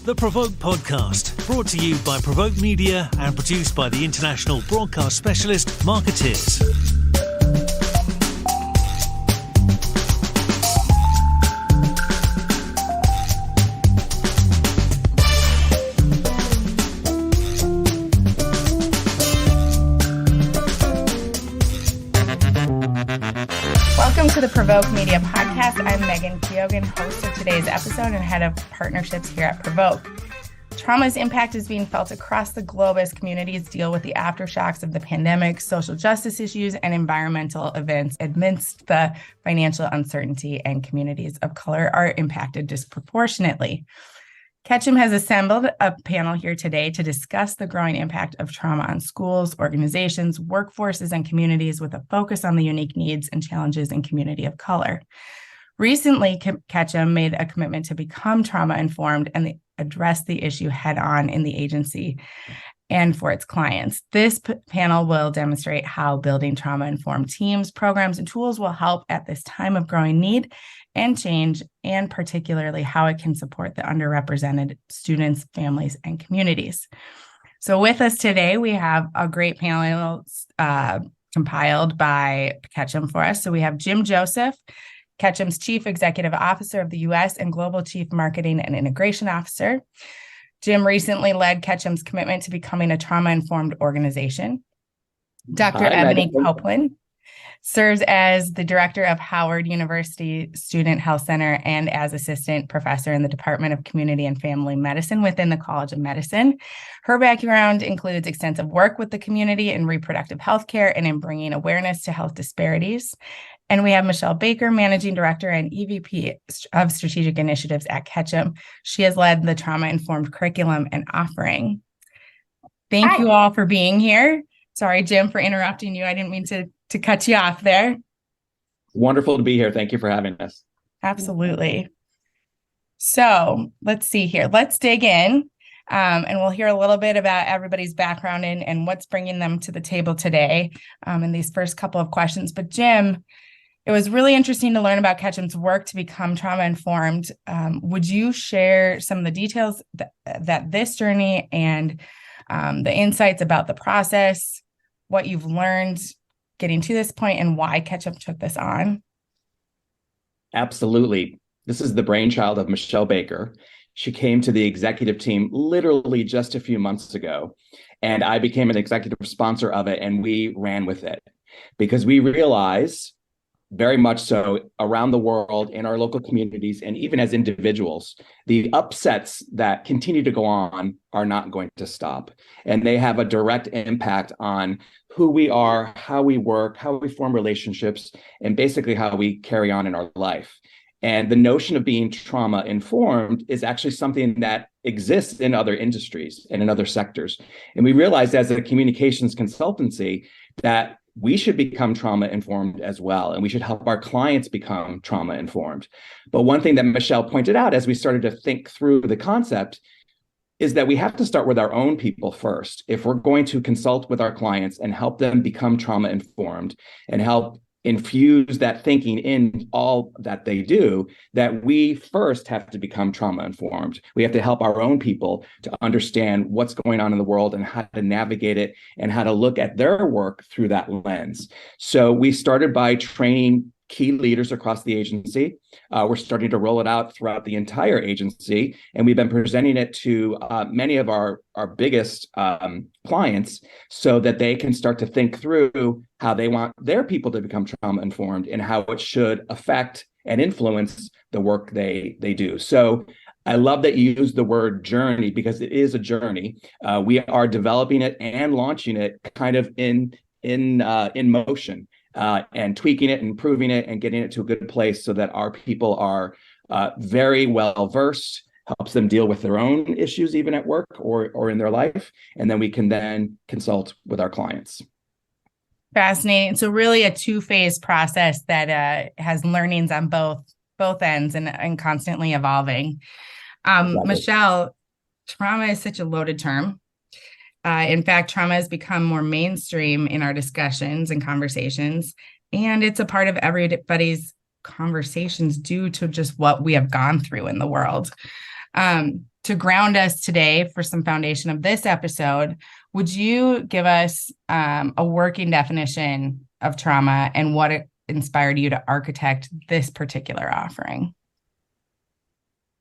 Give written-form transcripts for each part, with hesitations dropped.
The Provoke Podcast, brought to you by Provoke Media and produced by the international broadcast specialist Marketeers. Welcome to the Provoke Media Podcast. I'm Megan Keoghan, host of today's episode and head of partnerships here at Provoke. Trauma's impact is being felt across the globe as communities deal with the aftershocks of the pandemic, social justice issues, and environmental events amidst the financial uncertainty, and communities of color are impacted disproportionately. Ketchum has assembled a panel here today to discuss the growing impact of trauma on schools, organizations, workforces, and communities with a focus on the unique needs and challenges in community of color. Recently, Ketchum made a commitment to become trauma-informed and address the issue head-on in the agency and for its clients. This panel will demonstrate how building trauma-informed teams, programs, and tools will help at this time of growing need and change, and particularly how it can support the underrepresented students, families, and communities. So with us today, we have a great panel compiled by Ketchum for us. So we have Jim Joseph, Ketchum's Chief Executive Officer of the U.S. and Global Chief Marketing and Integration Officer. Jim recently led Ketchum's commitment to becoming a trauma-informed organization. Dr. Ebony Copeland serves as the director of Howard University Student Health Center and as assistant professor in the Department of Community and Family Medicine within the College of Medicine. Her background includes extensive work with the community in reproductive health care and in bringing awareness to health disparities. And we have Michelle Baker, Managing Director and EVP of Strategic Initiatives at Ketchum. She has led the trauma-informed curriculum and offering. Thank you all for being here. Sorry, Jim, for interrupting you. I didn't mean to cut you off there. Wonderful to be here. Thank you for having us. Absolutely. So let's see here. Let's dig in and we'll hear a little bit about everybody's background and what's bringing them to the table today in these first couple of questions. But Jim, it was really interesting to learn about Ketchum's work to become trauma-informed. Would you share some of the details that this journey and the insights about the process, what you've learned getting to this point, and why Ketchum took this on? Absolutely. This is the brainchild of Michelle Baker. She came to the executive team literally just a few months ago, and I became an executive sponsor of it, and we ran with it because we realize very much so around the world, in our local communities, and even as individuals, the upsets that continue to go on are not going to stop. And they have a direct impact on who we are, how we work, how we form relationships, and basically how we carry on in our life. And the notion of being trauma-informed is actually something that exists in other industries and in other sectors. And we realized as a communications consultancy that we should become trauma-informed as well, and we should help our clients become trauma-informed. But one thing that Michelle pointed out as we started to think through the concept is that we have to start with our own people first. If we're going to consult with our clients and help them become trauma-informed and help infuse that thinking in all that they do, that we first have to become trauma-informed. We have to help our own people to understand what's going on in the world and how to navigate it and how to look at their work through that lens. So we started by training key leaders across the agency. We're starting to roll it out throughout the entire agency, and we've been presenting it to many of our biggest clients so that they can start to think through how they want their people to become trauma-informed and how it should affect and influence the work they do. So I love that you use the word journey because it is a journey. We are developing it and launching it kind of in motion. And tweaking it, improving it, and getting it to a good place so that our people are very well versed, helps them deal with their own issues even at work or in their life, and then we can then consult with our clients. Fascinating. So really a two-phase process that has learnings on both ends and constantly evolving. Exactly. Michelle, trauma is such a loaded term. In fact, trauma has become more mainstream in our discussions and conversations, and it's a part of everybody's conversations due to just what we have gone through in the world. To ground us today for some foundation of this episode, would you give us a working definition of trauma and what it inspired you to architect this particular offering?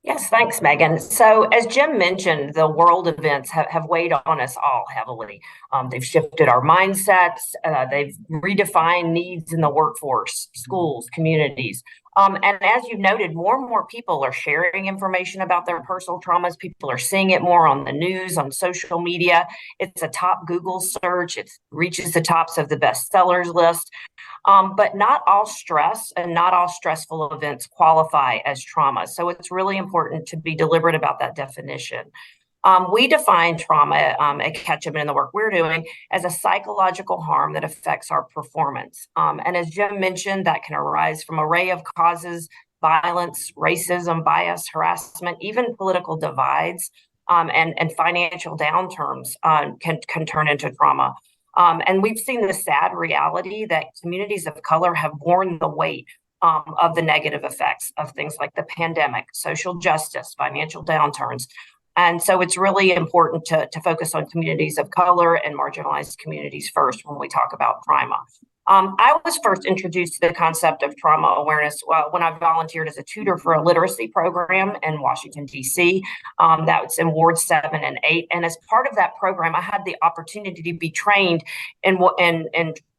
Yes, thanks, Megan. So, as Jim mentioned, the world events have weighed on us all heavily. They've shifted our mindsets, they've redefined needs in the workforce, schools, communities. And as you noted, more and more people are sharing information about their personal traumas. People are seeing it more on the news, on social media. It's a top Google search, it reaches the tops of the bestsellers list. But not all stress and not all stressful events qualify as trauma. So it's really important to be deliberate about that definition. We define trauma at Ketchum in the work we're doing as a psychological harm that affects our performance. And as Jim mentioned, that can arise from an array of causes: violence, racism, bias, harassment, even political divides, and financial downturns can turn into trauma. And we've seen the sad reality that communities of color have borne the weight of the negative effects of things like the pandemic, social justice, financial downturns. And so it's really important to focus on communities of color and marginalized communities first when we talk about trauma. I was first introduced to the concept of trauma awareness when I volunteered as a tutor for a literacy program in Washington, D.C. That was in Wards 7 and 8. And as part of that program, I had the opportunity to be trained in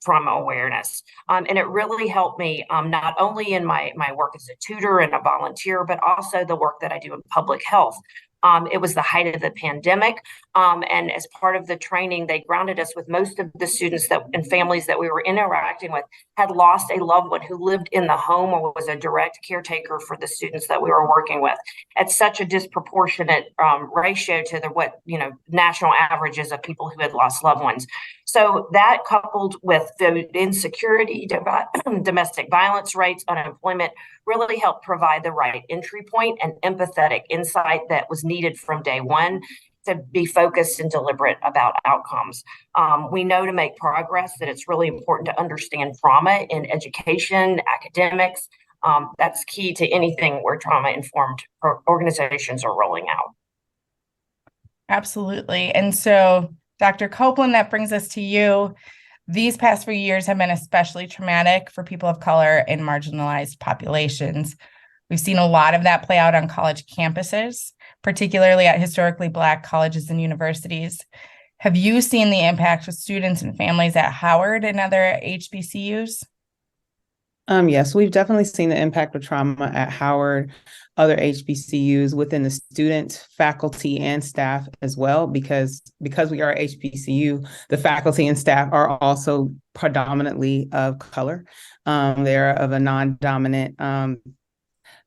trauma awareness. And it really helped me not only in my work as a tutor and a volunteer, but also the work that I do in public health. It was the height of the pandemic. And as part of the training, they grounded us with most of the students and families that we were interacting with had lost a loved one who lived in the home or was a direct caretaker for the students that we were working with at such a disproportionate ratio to what national averages of people who had lost loved ones. So that, coupled with the insecurity, domestic violence rates, unemployment, really helped provide the right entry point and empathetic insight that was needed from day one to be focused and deliberate about outcomes. We know to make progress that it's really important to understand trauma in education, academics. That's key to anything where trauma-informed organizations are rolling out. Absolutely. And so, Dr. Copeland, that brings us to you. These past few years have been especially traumatic for people of color and marginalized populations. We've seen a lot of that play out on college campuses, particularly at historically Black colleges and universities. Have you seen the impact with students and families at Howard and other HBCUs? Yes, we've definitely seen the impact of trauma at Howard, other HBCUs, within the students, faculty, and staff as well, because we are HBCU, the faculty and staff are also predominantly of color. They're of a non-dominant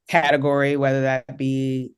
category, whether that be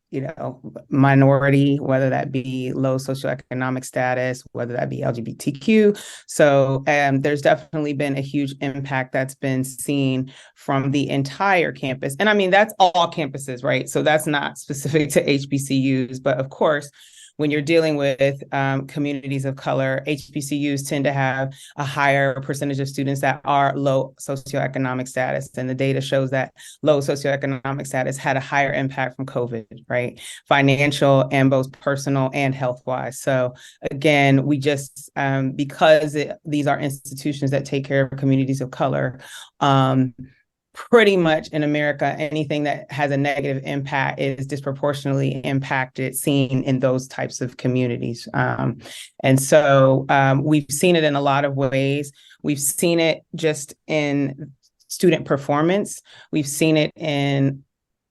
minority, whether that be low socioeconomic status, whether that be LGBTQ. So there's definitely been a huge impact that's been seen from the entire campus. And I mean, that's all campuses, right? So that's not specific to HBCUs, but of course, when you're dealing with communities of color, HBCUs tend to have a higher percentage of students that are low socioeconomic status. And the data shows that low socioeconomic status had a higher impact from COVID, right? Financial and both personal and health-wise. So again, we just, because these are institutions that take care of communities of color, pretty much in America, anything that has a negative impact is disproportionately seen in those types of communities. And so we've seen it in a lot of ways. We've seen it just in student performance. We've seen it in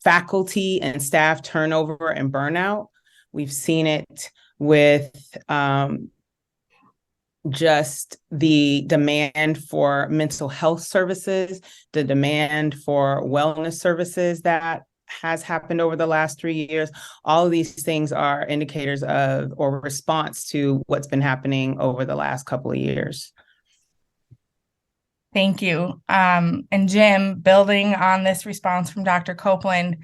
faculty and staff turnover and burnout. We've seen it with just the demand for mental health services, the demand for wellness services that has happened over the last 3 years. All of these things are indicators of or response to what's been happening over the last couple of years. Thank you. And Jim, building on this response from Dr. Copeland,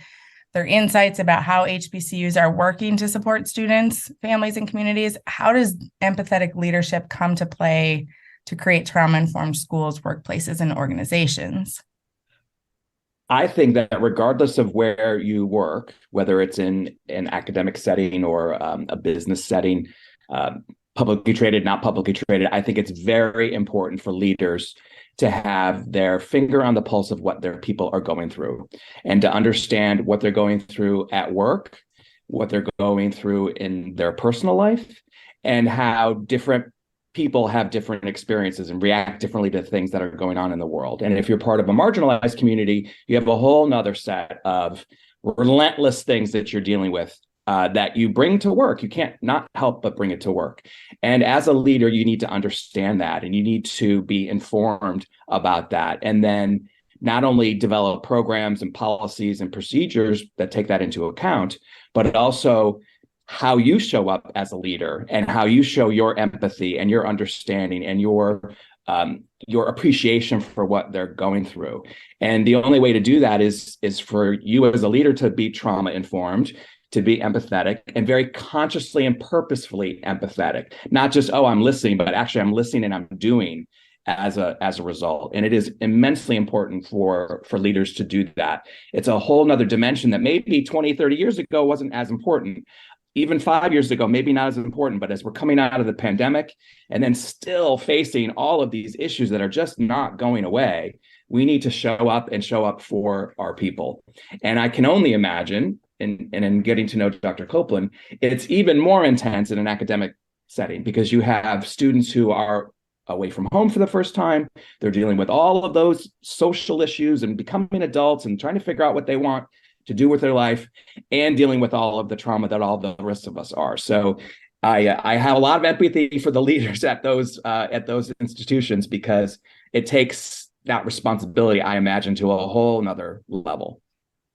their insights about how HBCUs are working to support students, families, and communities, how does empathetic leadership come to play to create trauma-informed schools, workplaces, and organizations? I think that regardless of where you work, whether it's in an academic setting or a business setting, publicly traded, not publicly traded, I think it's very important for leaders to have their finger on the pulse of what their people are going through and to understand what they're going through at work, what they're going through in their personal life, and how different people have different experiences and react differently to things that are going on in the world. And if you're part of a marginalized community, you have a whole nother set of relentless things that you're dealing with that you bring to work. You can't not help but bring it to work. And as a leader, you need to understand that, and you need to be informed about that. And then not only develop programs and policies and procedures that take that into account, but also how you show up as a leader and how you show your empathy and your understanding and your appreciation for what they're going through. And the only way to do that is for you as a leader to be trauma informed, to be empathetic, and very consciously and purposefully empathetic. Not just, oh, I'm listening, but actually I'm listening and I'm doing as a result. And it is immensely important for leaders to do that. It's a whole nother dimension that maybe 20, 30 years ago wasn't as important. Even 5 years ago, maybe not as important, but as we're coming out of the pandemic and then still facing all of these issues that are just not going away, we need to show up for our people. And I can only imagine, and in getting to know Dr. Copeland, it's even more intense in an academic setting because you have students who are away from home for the first time. They're dealing with all of those social issues and becoming adults and trying to figure out what they want to do with their life and dealing with all of the trauma that all the rest of us are. So I have a lot of empathy for the leaders at those institutions because it takes that responsibility, I imagine, to a whole nother level.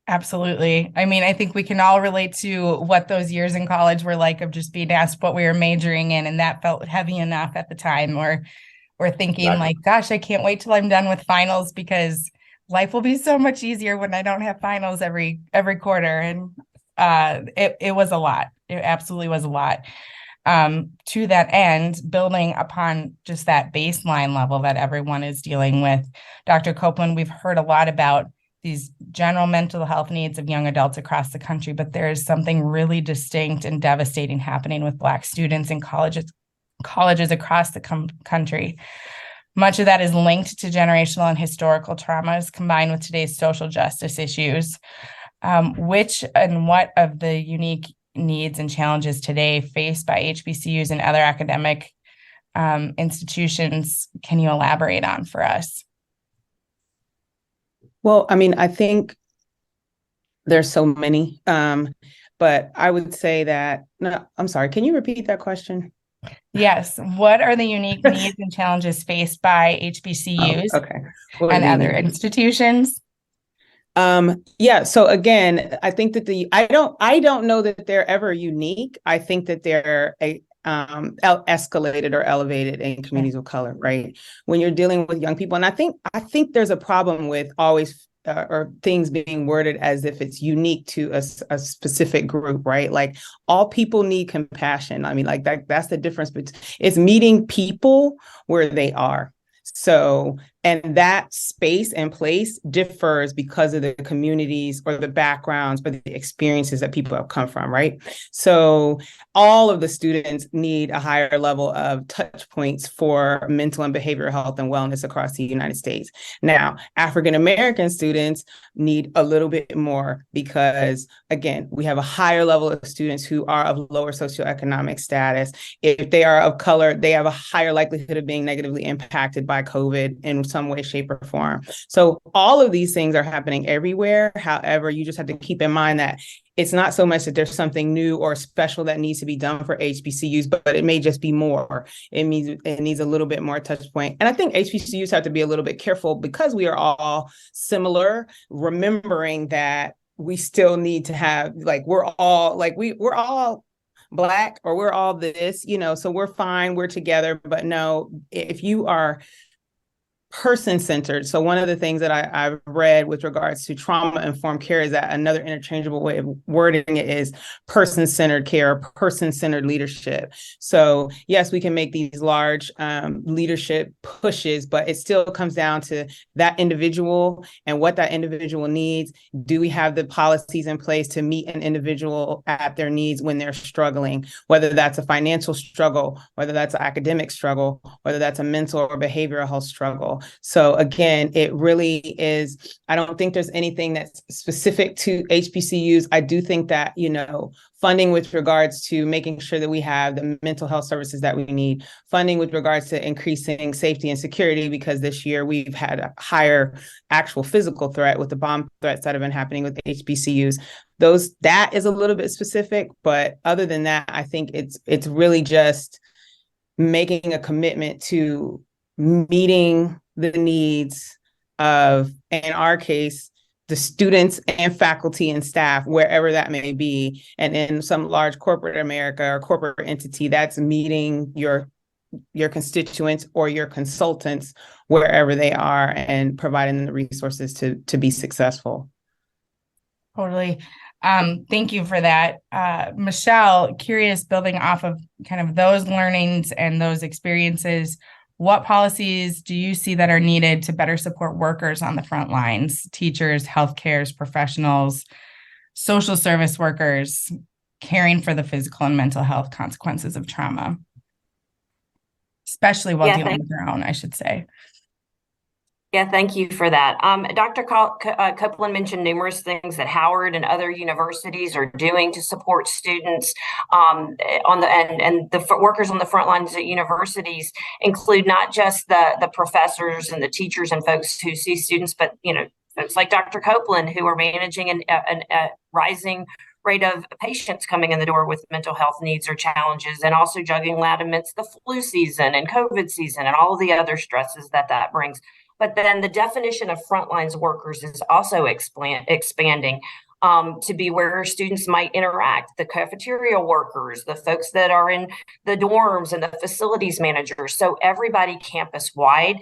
Absolutely. I mean, I think we can all relate to what those years in college were like of just being asked what we were majoring in. And that felt heavy enough at the time, or we're thinking like, gosh, I can't wait till I'm done with finals because life will be so much easier when I don't have finals every quarter. And it was a lot. It absolutely was a lot. To that end, building upon just that baseline level that everyone is dealing with, Dr. Copeland, we've heard a lot about these general mental health needs of young adults across the country, but there is something really distinct and devastating happening with Black students in colleges across the country. Much of that is linked to generational and historical traumas combined with today's social justice issues. Which and what of the unique needs and challenges today faced by HBCUs and other academic institutions can you elaborate on for us? Well, I mean, I think there's so many, but I would say that, no, I'm sorry, can you repeat that question? Yes. What are the unique needs and challenges faced by HBCUs and other institutions? Yeah. So again, I think that I don't know that they're ever unique. I think that they're escalated or elevated in communities of color, right? When you're dealing with young people. And I think there's a problem with always or things being worded as if it's unique to a specific group, right? Like all people need compassion. I mean, like that's the difference. But it's meeting people where they are. So, and that space and place differs because of the communities or the backgrounds or the experiences that people have come from, right? So all of the students need a higher level of touch points for mental and behavioral health and wellness across the United States. Now, African-American students need a little bit more because, again, we have a higher level of students who are of lower socioeconomic status. If they are of color, they have a higher likelihood of being negatively impacted by COVID in some way, shape, or form. So all of these things are happening everywhere. However, you just have to keep in mind that it's not so much that there's something new or special that needs to be done for HBCUs, but it may just be more. It means it needs a little bit more touch point. And I think HBCUs have to be a little bit careful because we are all similar, remembering that we still need to have, like, we're all Black or we're all this, so we're fine, we're together. But no, if you are person-centered. So one of the things that I've read with regards to trauma-informed care is that another interchangeable way of wording it is person-centered care, person-centered leadership. So yes, we can make these large leadership pushes, but it still comes down to that individual and what that individual needs. Do we have the policies in place to meet an individual at their needs when they're struggling, whether that's a financial struggle, whether that's an academic struggle, whether that's a mental or behavioral health struggle. So again, it really is, I don't think there's anything that's specific to HBCUs. I do think that, funding with regards to making sure that we have the mental health services that we need, funding with regards to increasing safety and security, because this year we've had a higher actual physical threat with the bomb threats that have been happening with HBCUs. That is a little bit specific, but other than that, I think it's really just making a commitment to meeting the needs of, in our case, the students and faculty and staff, wherever that may be. And in some large corporate America or corporate entity, that's meeting your constituents or your consultants wherever they are and providing them the resources to be successful. Totally. Thank you for that. Michelle, curious, building off of kind of those learnings and those experiences, what policies do you see that are needed to better support workers on the front lines, teachers, healthcare professionals, social service workers, caring for the physical and mental health consequences of trauma, especially while dealing with their own, I should say? Yeah, thank you for that. Dr. Copeland mentioned numerous things that Howard and other universities are doing to support students and the workers on the front lines at universities include not just the professors and the teachers and folks who see students, but folks like Dr. Copeland who are managing a rising rate of patients coming in the door with mental health needs or challenges, and also juggling that amidst the flu season and COVID season and all of the other stresses that brings. But then the definition of frontlines workers is also expanding to be where students might interact, the cafeteria workers, the folks that are in the dorms and the facilities managers. So everybody campus-wide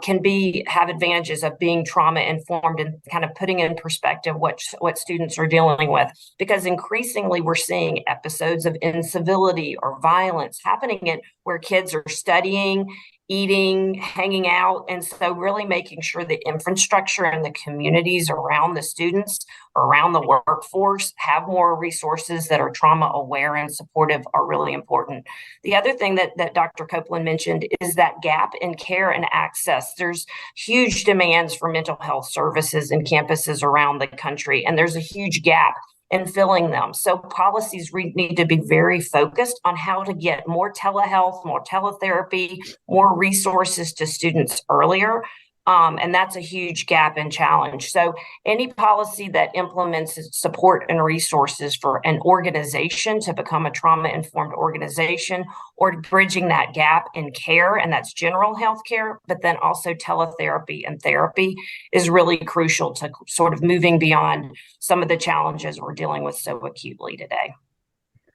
can have advantages of being trauma-informed and kind of putting in perspective what students are dealing with. Because increasingly we're seeing episodes of incivility or violence happening where kids are studying, eating, hanging out. And so really making sure the infrastructure and the communities around the students, around the workforce, have more resources that are trauma aware and supportive are really important. The other thing that Dr. Copeland mentioned is that gap in care and access. There's huge demands for mental health services in campuses around the country, and there's a huge gap in filling them. So policies need to be very focused on how to get more telehealth, more teletherapy, more resources to students earlier. And that's a huge gap and challenge. So any policy that implements support and resources for an organization to become a trauma-informed organization, or bridging that gap in care, and that's general health care, but then also teletherapy and therapy, is really crucial to sort of moving beyond some of the challenges we're dealing with so acutely today.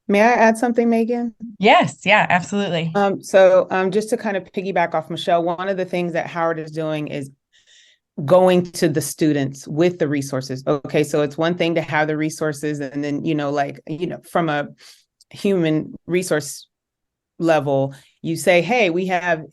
May I add something, Megan? Yes, yeah, absolutely. So just to kind of piggyback off Michelle, one of the things that Howard is doing is going to the students with the resources. Okay, so it's one thing to have the resources, and then, from a human resource level, you say, hey, we have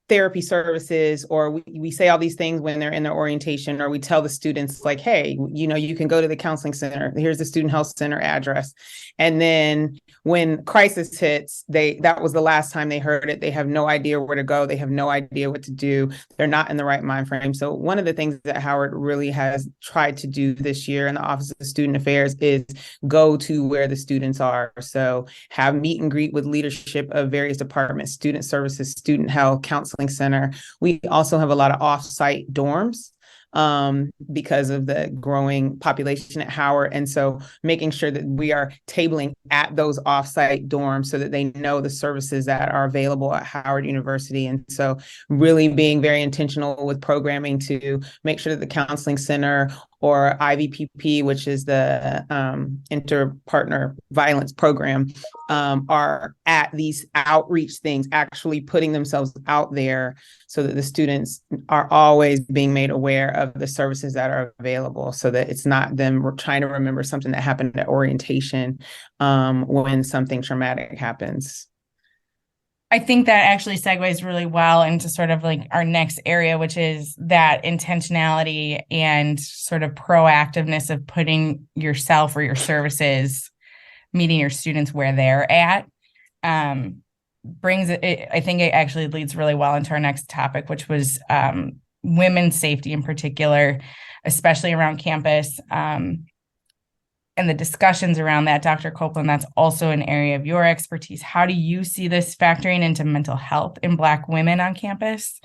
therapy services, or we say all these things when they're in their orientation, or we tell the students like, hey, you can go to the counseling center. Here's the student health center address. And then when crisis hits, that was the last time they heard it. They have no idea where to go. They have no idea what to do. They're not in the right mind frame. So one of the things that Howard really has tried to do this year in the Office of Student Affairs is go to where the students are. So have meet and greet with leadership of various departments, student services, student health, counseling center. We also have a lot of off-site dorms because of the growing population at Howard. And so making sure that we are tabling at those off-site dorms so that they know the services that are available at Howard University. And so really being very intentional with programming to make sure that the counseling center or IVPP, which is the Inter-Partner Violence Program, are at these outreach things, actually putting themselves out there so that the students are always being made aware of the services that are available, so that it's not them trying to remember something that happened at orientation when something traumatic happens. I think that actually segues really well into sort of like our next area, which is that intentionality and sort of proactiveness of putting yourself or your services, meeting your students where they're at. Brings it, I think it actually leads really well into our next topic, which was women's safety in particular, especially around campus. And the discussions around that, Dr. Copeland, that's also an area of your expertise. How do you see this factoring into mental health in Black women on campus?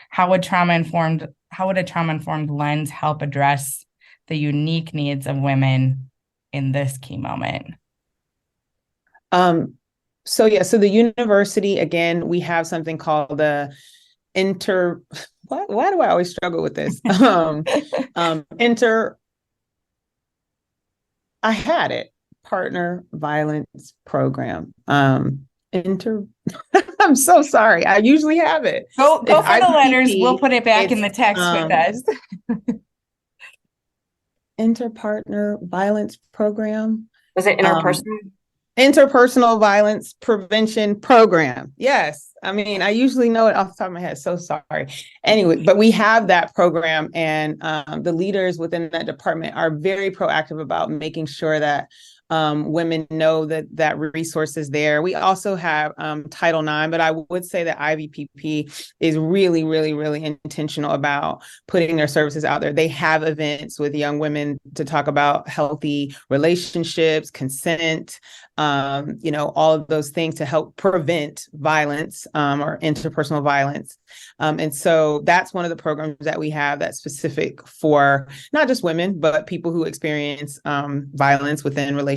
How would a trauma-informed lens help address the unique needs of women in this key moment? So the university, again, we have something called the why do I always struggle with this? I had it. Partner Violence Program. I'm so sorry. I usually have it. Go for the letters. We'll put it back in the text with us. Interpartner Violence Program. Was it interpersonal? Interpersonal Violence Prevention Program. Yes. I mean, I usually know it off the top of my head. So sorry. Anyway, but we have that program, and the leaders within that department are very proactive about making sure that women know that resource is there. We also have Title IX, but I would say that IVPP is really, really, really intentional about putting their services out there. They have events with young women to talk about healthy relationships, consent, all of those things to help prevent violence or interpersonal violence. And so that's one of the programs that we have that's specific for not just women, but people who experience violence within relationships.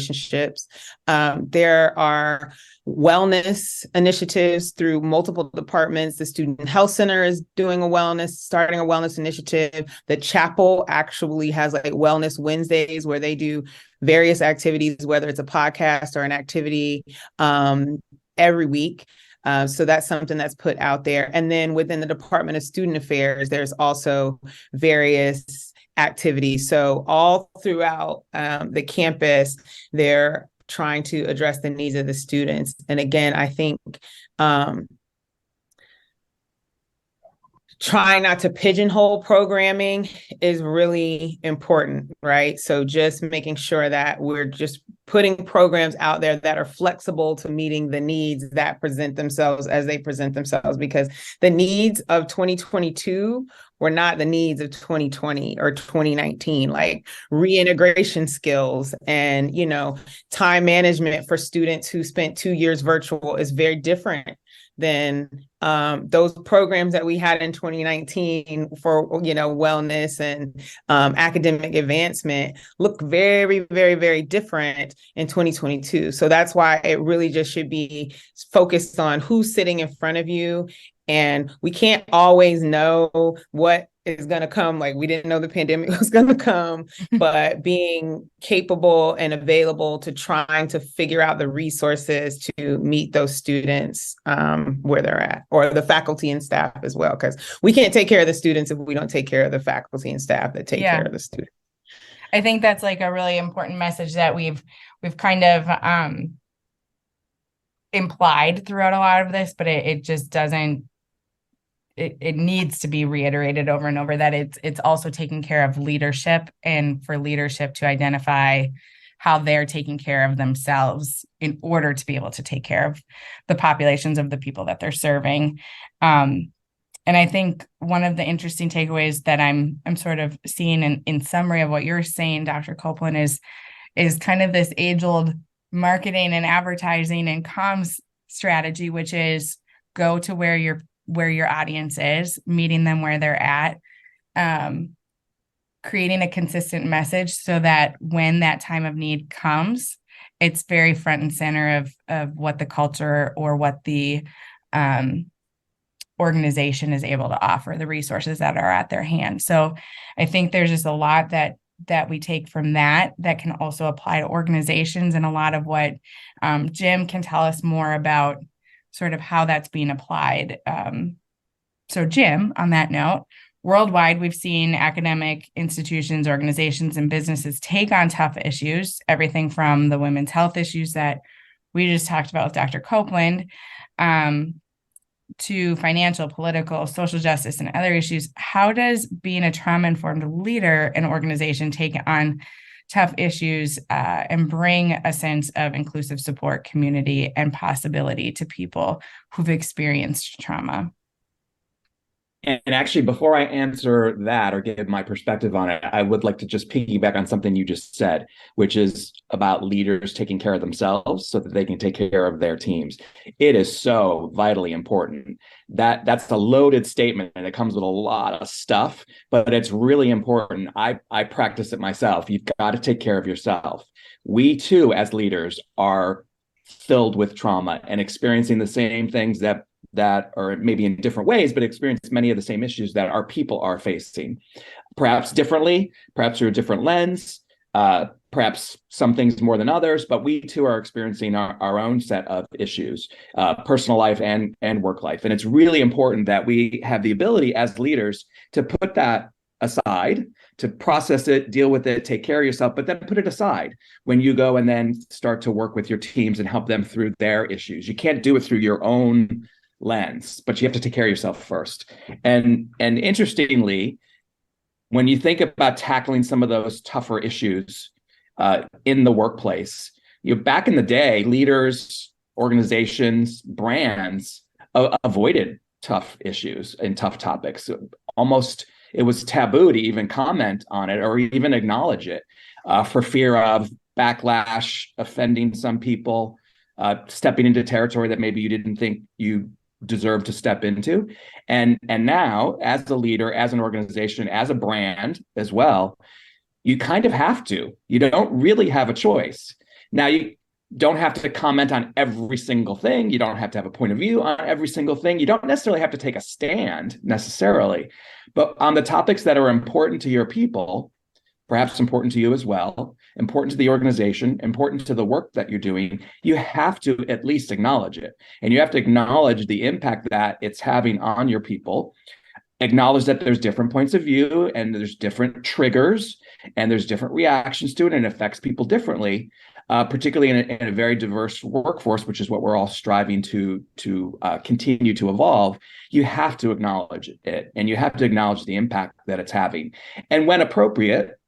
There are wellness initiatives through multiple departments. The Student Health Center is starting a wellness initiative. The chapel actually has like Wellness Wednesdays where they do various activities, whether it's a podcast or an activity every week. So that's something that's put out there. And then within the Department of Student Affairs, there's also various activities. So all throughout the campus, they're trying to address the needs of the students. And again, I think trying not to pigeonhole programming is really important, right? So just making sure that we're just putting programs out there that are flexible to meeting the needs that present themselves as they present themselves, because the needs of 2022 were not the needs of 2020 or 2019, like reintegration skills and, time management for students who spent 2 years virtual is very different than those programs that we had in 2019 for, wellness and academic advancement look very, very, very different in 2022. So that's why it really just should be focused on who's sitting in front of you. And we can't always know what is going to come. Like we didn't know the pandemic was going to come, but being capable and available to trying to figure out the resources to meet those students where they're at, or the faculty and staff as well, because we can't take care of the students if we don't take care of the faculty and staff that take care of the students. I think that's like a really important message that we've kind of implied throughout a lot of this, but it just doesn't. It needs to be reiterated over and over that it's also taking care of leadership, and for leadership to identify how they're taking care of themselves in order to be able to take care of the populations of the people that they're serving. And I think one of the interesting takeaways that I'm sort of seeing in summary of what you're saying, Dr. Copeland, is kind of this age-old marketing and advertising and comms strategy, which is go to where your audience is, meeting them where they're at, creating a consistent message so that when that time of need comes, it's very front and center of what the culture or what the organization is able to offer, the resources that are at their hand. So I think there's just a lot that that we take from that can also apply to organizations, and a lot of what Jim can tell us more about sort of how that's being applied. So Jim, on that note, worldwide, we've seen academic institutions, organizations, and businesses take on tough issues, everything from the women's health issues that we just talked about with Dr. Copeland, to financial, political, social justice, and other issues. How does being a trauma-informed leader in an organization take on tough issues and bring a sense of inclusive support, community, and possibility to people who've experienced trauma? And actually, before I answer that or give my perspective on it, I would like to just piggyback on something you just said, which is about leaders taking care of themselves so that they can take care of their teams. It is so vitally important. That's a loaded statement, and it comes with a lot of stuff, but it's really important. I practice it myself. You've got to take care of yourself. We too, as leaders, are filled with trauma and experiencing the same things that are maybe in different ways, but experience many of the same issues that our people are facing, perhaps differently, perhaps through a different lens, perhaps some things more than others, but we too are experiencing our own set of issues, personal life and work life. And it's really important that we have the ability as leaders to put that aside, to process it, deal with it, take care of yourself, but then put it aside when you go and then start to work with your teams and help them through their issues. You can't do it through your own lens, but you have to take care of yourself first. And interestingly, when you think about tackling some of those tougher issues in the workplace, back in the day, leaders, organizations, brands avoided tough issues and tough topics. Almost it was taboo to even comment on it or even acknowledge it for fear of backlash, offending some people, stepping into territory that maybe you didn't think you deserve to step into. And now, as a leader, as an organization, as a brand as well, you kind of have to. You don't really have a choice. Now, you don't have to comment on every single thing. You don't have to have a point of view on every single thing. You don't necessarily have to take a stand necessarily. But on the topics that are important to your people, perhaps important to you as well, important to the organization, important to the work that you're doing, you have to at least acknowledge it. And you have to acknowledge the impact that it's having on your people, acknowledge that there's different points of view and there's different triggers and there's different reactions to it, and it affects people differently, particularly in a very diverse workforce, which is what we're all striving to continue to evolve. You have to acknowledge it, and you have to acknowledge the impact that it's having. And when appropriate,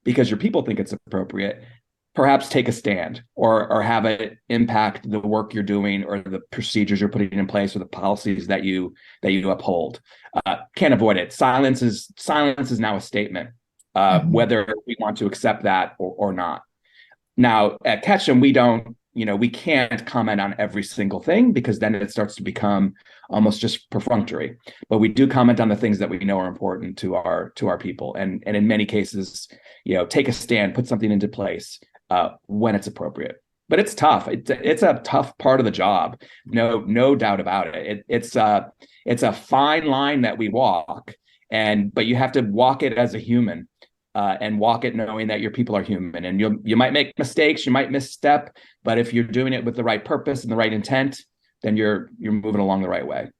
because your people think it's appropriate, perhaps take a stand or have it impact the work you're doing or the procedures you're putting in place or the policies that you uphold. Can't avoid it. Silence is now a statement, whether we want to accept that or not. Now, at Ketchum, we can't comment on every single thing because then it starts to become almost just perfunctory. But we do comment on the things that we know are important to our people, and in many cases, take a stand, put something into place when it's appropriate. But it's tough. It's a tough part of the job. No doubt about it. It's a fine line that we walk, but you have to walk it as a human. And walk it knowing that your people are human, and you might make mistakes, you might misstep, but if you're doing it with the right purpose and the right intent, then you're moving along the right way.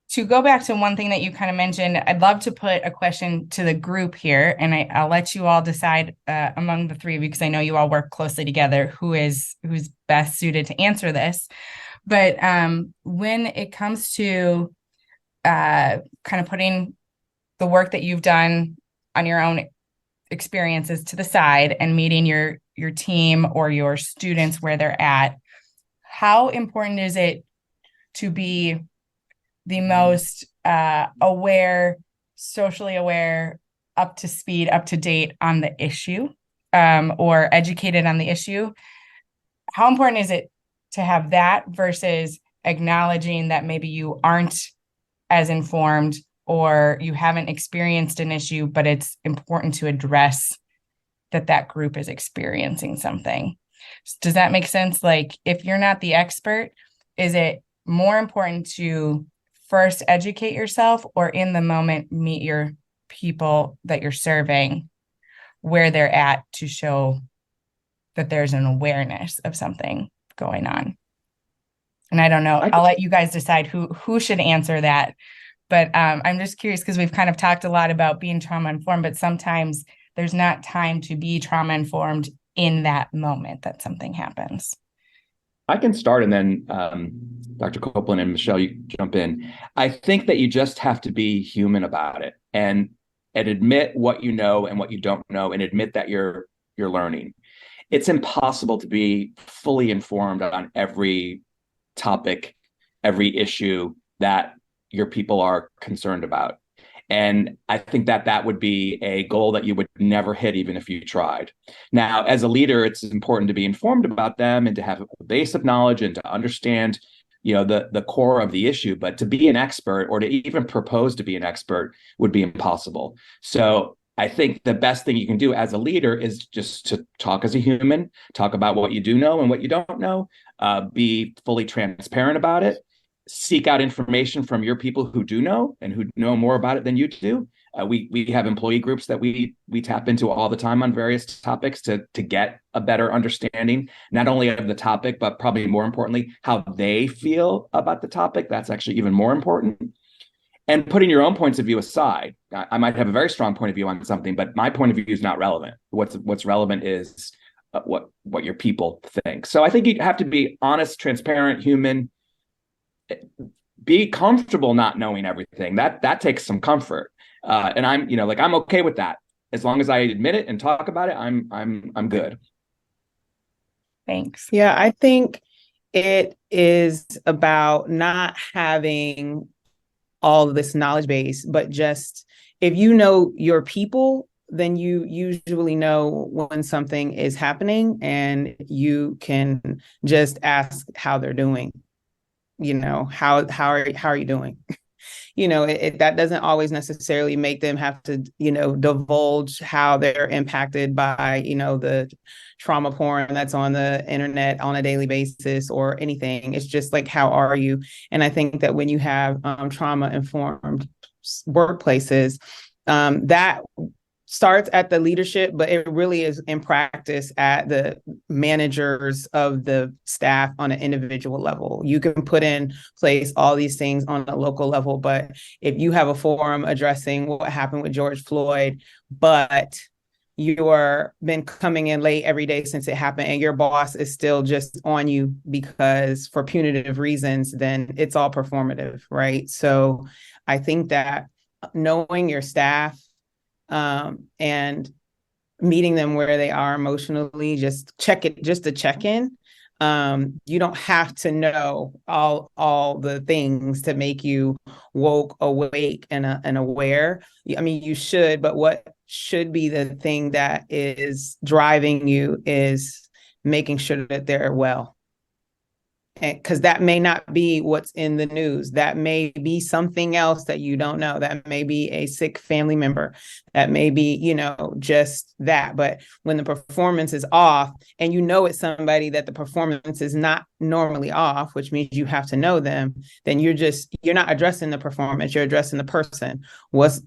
To go back to one thing that you kind of mentioned, I'd love to put a question to the group here, and I'll let you all decide among the three of you, because I know you all work closely together, who's best suited to answer this. But when it comes to kind of putting the work that you've done on your own experiences to the side and meeting your team or your students where they're at, how important is it to be the most aware, socially aware, up to speed, up to date on the issue, or educated on the issue? How important is it to have that versus acknowledging that maybe you aren't as informed or you haven't experienced an issue, but it's important to address that group is experiencing something? Does that make sense? Like, if you're not the expert, is it more important to first educate yourself or in the moment meet your people that you're serving where they're at to show that there's an awareness of something going on? And I don't know, I'll let you guys decide who should answer that. But I'm just curious because we've kind of talked a lot about being trauma informed, but sometimes there's not time to be trauma informed in that moment that something happens. I can start, and then Dr. Copeland and Michelle, you jump in. I think that you just have to be human about it and admit what you know and what you don't know, and admit that you're learning. It's impossible to be fully informed on every topic, every issue that your people are concerned about. And I think that would be a goal that you would never hit, even if you tried. Now, as a leader, it's important to be informed about them and to have a base of knowledge and to understand, the core of the issue. But to be an expert or to even propose to be an expert would be impossible. So I think the best thing you can do as a leader is just to talk as a human, talk about what you do know and what you don't know, be fully transparent about it, seek out information from your people who do know and who know more about it than you do. We have employee groups that we tap into all the time on various topics to get a better understanding, not only of the topic, but probably more importantly, how they feel about the topic. That's actually even more important. And putting your own points of view aside, I might have a very strong point of view on something, but my point of view is not relevant. What's relevant is what your people think. So I think you have to be honest, transparent, human. Be comfortable not knowing everything. That takes some comfort, and I'm okay with that. As long as I admit it and talk about it, I'm good. Thanks. Yeah, I think it is about not having all of this knowledge base, but just if you know your people, then you usually know when something is happening, and you can just ask how they're doing. How are you doing? That doesn't always necessarily make them have to, divulge how they're impacted by, the trauma porn that's on the internet on a daily basis or anything. It's just like, how are you? And I think that when you have trauma informed workplaces, that starts at the leadership, but it really is in practice at the managers of the staff on an individual level. You can put in place all these things on a local level, but if you have a forum addressing what happened with George Floyd, but you're been coming in late every day since it happened and your boss is still just on you because for punitive reasons, then it's all performative, right? So I think that knowing your staff, and meeting them where they are emotionally, just to check in. You don't have to know all the things to make you woke, awake, and aware. I mean, you should, but what should be the thing that is driving you is making sure that they're well. Because that may not be what's in the news. That may be something else that you don't know. That may be a sick family member. That may be, just that. But when the performance is off and it's somebody that the performance is not normally off, which means you have to know them, then you're not addressing the performance. You're addressing the person. What's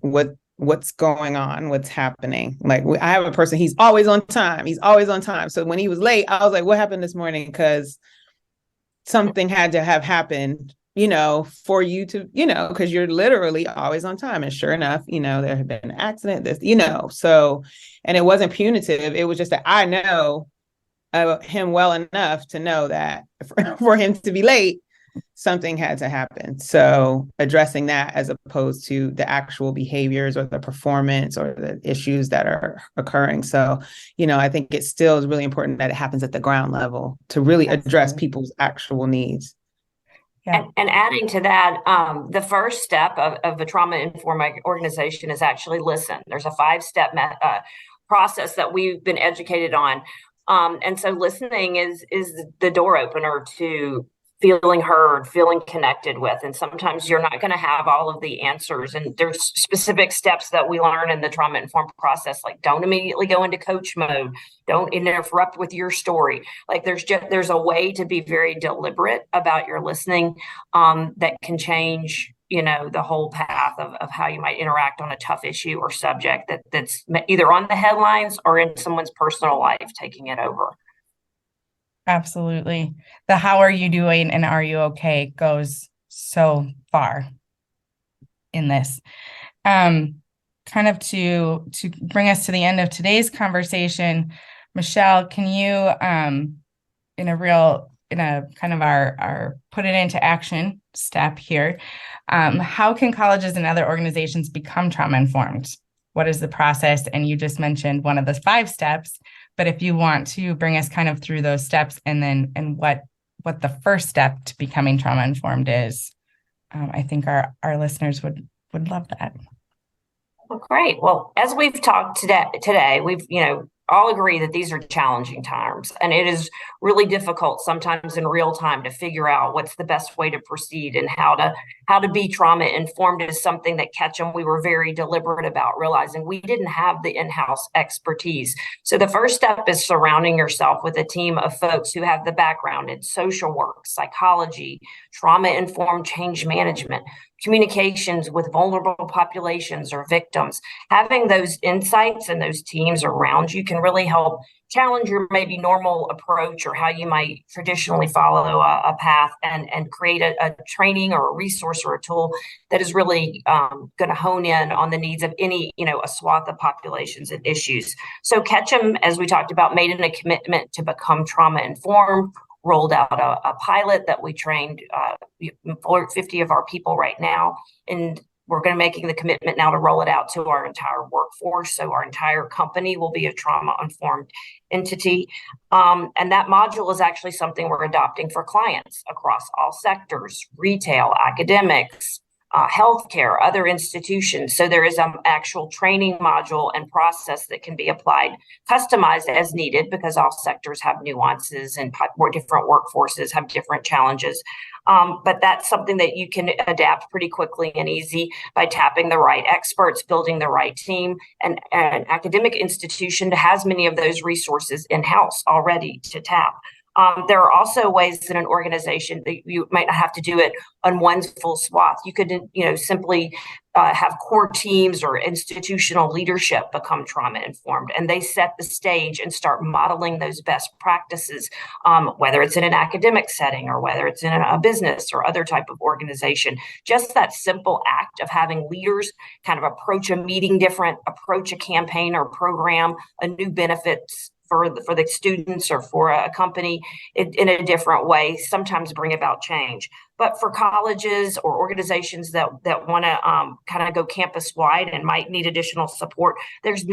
going on? What's happening? Like I have a person, he's always on time. So when he was late, I was like, what happened this morning? Because something had to have happened, for you to, because you're literally always on time. And sure enough, there had been an accident, so, and it wasn't punitive. It was just that I know him well enough to know that for him to be late, something had to happen. So addressing that as opposed to the actual behaviors or the performance or the issues that are occurring. So, I think it still is really important that it happens at the ground level to really address people's actual needs. Yeah. And adding to that, the first step of a trauma-informed organization is actually listen. There's a 5-step process that we've been educated on. And so listening is the door opener to feeling heard, feeling connected with. And sometimes you're not going to have all of the answers. And there's specific steps that we learn in the trauma-informed process, like don't immediately go into coach mode. Don't interrupt with your story. Like there's a way to be very deliberate about your listening that can change the whole path of how you might interact on a tough issue or subject that's either on the headlines or in someone's personal life, taking it over. Absolutely. The how are you doing and are you okay goes so far in this. Kind of to bring us to the end of today's conversation, Michelle, can you in a kind of our put it into action step here, how can colleges and other organizations become trauma informed? What is the process? And you just mentioned one of the 5 steps, but if you want to bring us kind of through those steps and what the first step to becoming trauma informed is, I think our listeners would love that. Well, great. Well, as we've talked today, we've, all agree that these are challenging times, and it is really difficult sometimes in real time to figure out what's the best way to proceed and how to be trauma informed is something that Ketchum, we were very deliberate about, realizing we didn't have the in-house expertise. So the first step is surrounding yourself with a team of folks who have the background in social work, psychology, trauma-informed change management, communications with vulnerable populations or victims. Having those insights and those teams around you can really help challenge your maybe normal approach or how you might traditionally follow a path and create a training or a resource or a tool that is really going to hone in on the needs of any, a swath of populations and issues. So Ketchum, as we talked about, made a commitment to become trauma informed, rolled out a pilot that we trained 50 of our people right now. And we're going to making the commitment now to roll it out to our entire workforce. So our entire company will be a trauma-informed entity. And that module is actually something we're adopting for clients across all sectors, retail, academics, healthcare, other institutions. So there is an actual training module and process that can be applied, customized as needed, because all sectors have nuances and more different workforces have different challenges. But that's something that you can adapt pretty quickly and easy by tapping the right experts, building the right team, and an academic institution has many of those resources in-house already to tap. There are also ways in an organization that you might not have to do it on one full swath. You could, simply have core teams or institutional leadership become trauma informed, and they set the stage and start modeling those best practices, whether it's in an academic setting or whether it's in a business or other type of organization. Just that simple act of having leaders kind of approach a meeting different, approach a campaign or program, a new benefits for the students or for a company in a different way, sometimes bring about change. But for colleges or organizations that want to kind of go campus wide and might need additional support, there's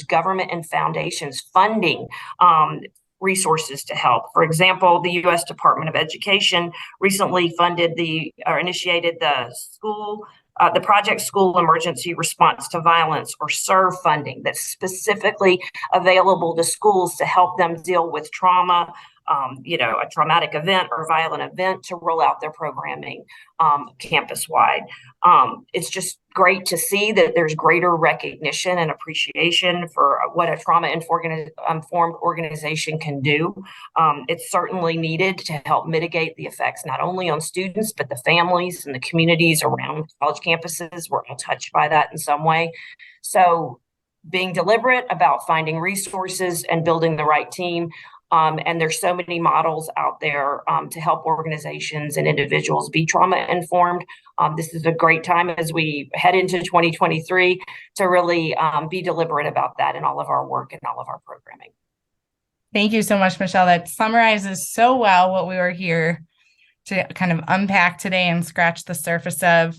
government and foundations funding resources to help. For example, the U.S. Department of Education recently initiated the Project School Emergency Response to Violence, or SERV funding, that's specifically available to schools to help them deal with trauma, a traumatic event or violent event, to roll out their programming campus-wide. It's just great to see that there's greater recognition and appreciation for what a trauma-informed organization can do. It's certainly needed to help mitigate the effects not only on students, but the families and the communities around college campuses. We're all touched by that in some way. So being deliberate about finding resources and building the right team. And there's so many models out there to help organizations and individuals be trauma informed. This is a great time as we head into 2023 to really be deliberate about that in all of our work and all of our programming. Thank you so much, Michelle. That summarizes so well what we were here to kind of unpack today and scratch the surface of.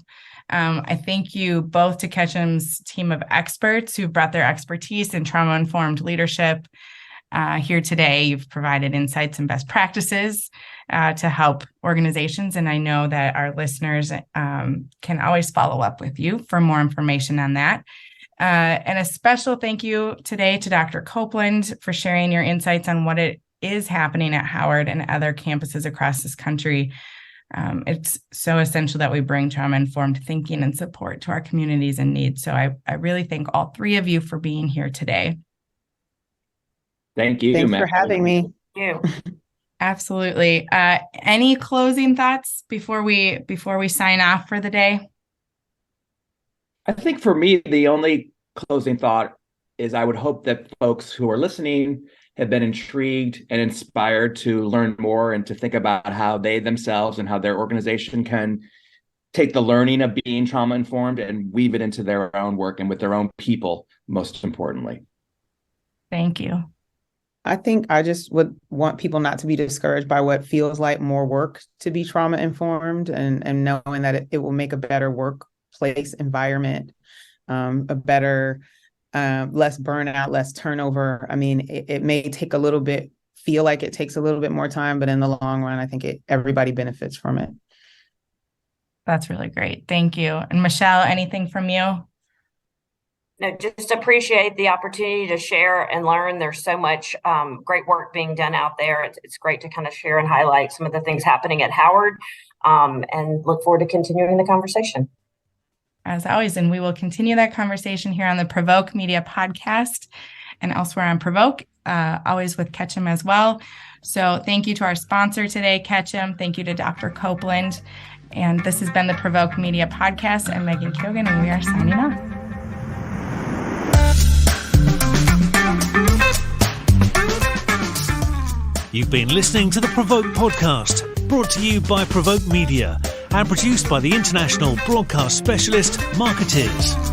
I thank you both to Ketchum's team of experts who brought their expertise in trauma-informed leadership here today. You've provided insights and best practices to help organizations, and I know that our listeners can always follow up with you for more information on that. And a special thank you today to Dr. Copeland for sharing your insights on what it is happening at Howard and other campuses across this country. It's so essential that we bring trauma-informed thinking and support to our communities in need. So I really thank all 3 of you for being here today. Thank you. Thanks for having me. Thank you. Absolutely. Any closing thoughts before we sign off for the day? I think for me, the only closing thought is I would hope that folks who are listening have been intrigued and inspired to learn more and to think about how they themselves and how their organization can take the learning of being trauma informed and weave it into their own work and with their own people, most importantly. Thank you. I think I just would want people not to be discouraged by what feels like more work to be trauma informed, and knowing that it will make a better workplace environment, a better, less burnout, less turnover. I mean, it may take feel like it takes a little bit more time, but in the long run, I think everybody benefits from it. That's really great. Thank you. And Michelle, anything from you? No, just appreciate the opportunity to share and learn. There's so much great work being done out there. It's great to kind of share and highlight some of the things happening at Howard, and look forward to continuing the conversation. As always, and we will continue that conversation here on the Provoke Media podcast and elsewhere on Provoke, always with Ketchum as well. So thank you to our sponsor today, Ketchum. Thank you to Dr. Copeland. And this has been the Provoke Media podcast. I'm Megan Keogan, and we are signing off. You've been listening to the Provoke podcast, brought to you by Provoke Media and produced by the international broadcast specialist Marketeers.